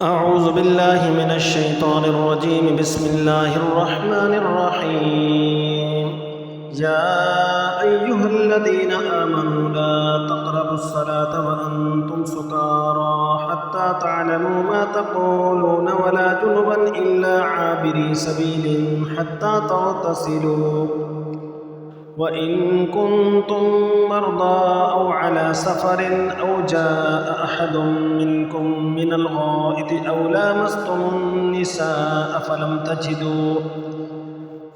أعوذ بالله من الشيطان الرجيم. بسم الله الرحمن الرحيم. يا أيها الذين آمنوا لا تقربوا الصلاة وأنتم سكارى حتى تعلموا ما تقولون ولا جنبا إلا عابري سبيل حتى تغتسلوا وإن كنتم مرضى أو على سفر أو جاء أحد منكم من الغائط أو لامستم النساء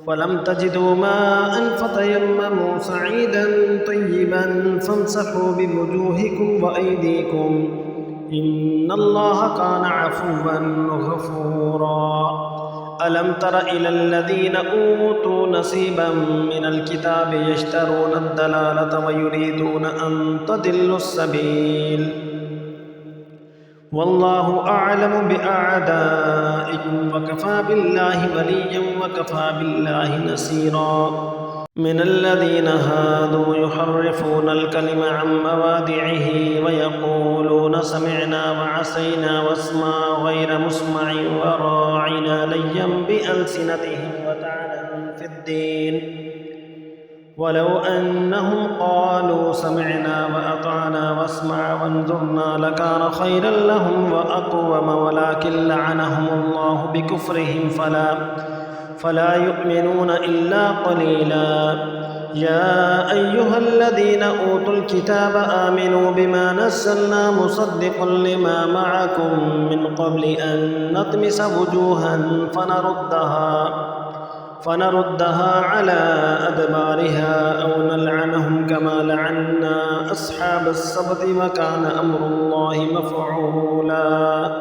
فلم تجدوا ماء فتيمموا صعيدا طيبا فامسحوا بوجوهكم وأيديكم إن الله كان عفوا غفورا. ألم تر إلى الذين أوتوا نصيبا من الكتاب يشترون الضلالة ويريدون أن تضلوا السبيل والله أعلم بأعدائكم وكفى بالله وليا وكفى بالله نصيرا. من الذين هادوا يحرفون الكلم عن مواضعه ويقولون سمعنا وعصينا واسمع غير مسمع وراعنا ليا بألسنتهم وطعنا في الدين ولو أنهم قالوا سمعنا وأطعنا واسمع وانظرنا لكان خيرا لهم وأقوم ولكن لعنهم الله بكفرهم فلا يؤمنون إلا قليلا. يا أيها الذين أوتوا الكتاب آمنوا بما نزلنا مصدقا لما معكم من قبل أن نطمس وجوها فنردها على أدبارها أو نلعنهم كما لعنا أصحاب السبت وكان أمر الله مفعولا.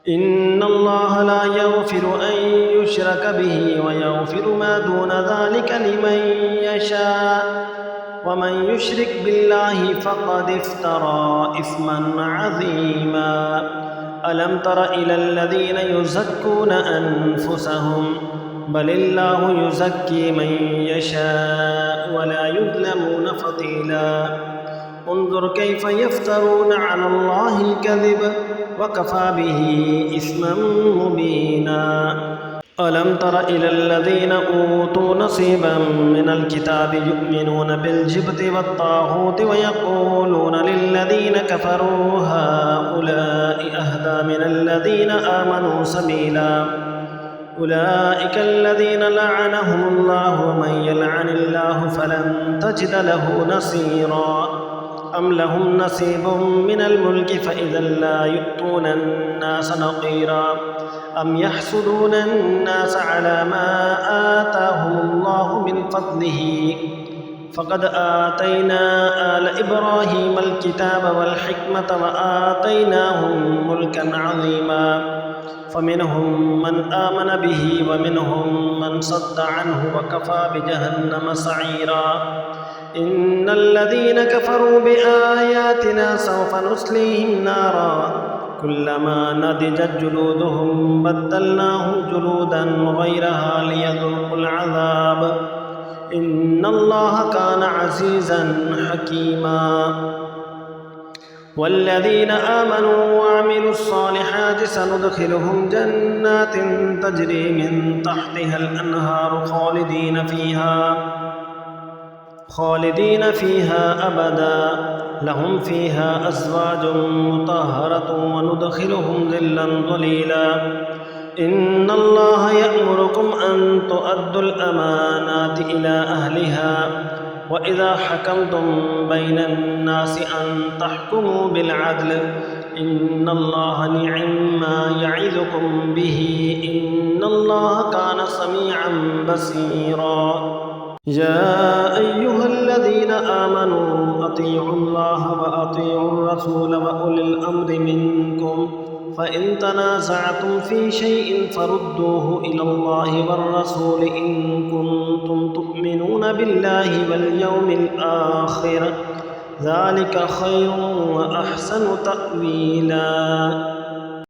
إن الله لا يغفر أن يشرك به ويغفر ما دون ذلك لمن يشاء ومن يشرك بالله فقد افترى إثما عظيما. ألم تر إلى الذين يزكون أنفسهم بل الله يزكي من يشاء ولا يظلمون فتيلا. انظر كيف يفترون على الله الكذب وكفى به إثما مبينا. ألم تر إلى الذين أوتوا نصيبا من الكتاب يؤمنون بالجبت والطاغوت ويقولون للذين كفروا هؤلاء أهدى من الذين آمنوا سبيلا. أولئك الذين لعنهم الله ومن يلعن الله فلن تجد له نصيرا. أم لهم نصيب من الملك فإذا لا يؤتون الناس نقيرا. أم يحسدون الناس على ما آتاهم الله من فضله فقد آتينا آل إبراهيم الكتاب والحكمة وآتيناهم ملكا عظيما. فمنهم من آمن به ومنهم من صد عنه وكفى بجهنم سعيرا. إن الذين كفروا بآياتنا سوف نصليهم نارا كلما نضجت جلودهم بدلناهم جلودا غيرها ليذوقوا العذاب إن الله كان عزيزا حكيما. والذين آمنوا وعملوا الصالحات سندخلهم جنات تجري من تحتها الأنهار خالدين فيها أبدا لهم فيها أزواج مطهرة وندخلهم ظلا ظليلا. إن الله يأمركم أن تؤدوا الأمانات إلى أهلها وإذا حكمتم بين الناس أن تحكموا بالعدل إن الله نعم ما يعظكم به إن الله كان سميعا بصيرا. يا أيها الذين آمنوا أطيعوا الله وأطيعوا الرسول وأولي الأمر منكم فإن تنازعتم في شيء فردوه إلى الله والرسول إن كنتم تؤمنون بالله واليوم الآخر ذلك خير وأحسن تأويلا.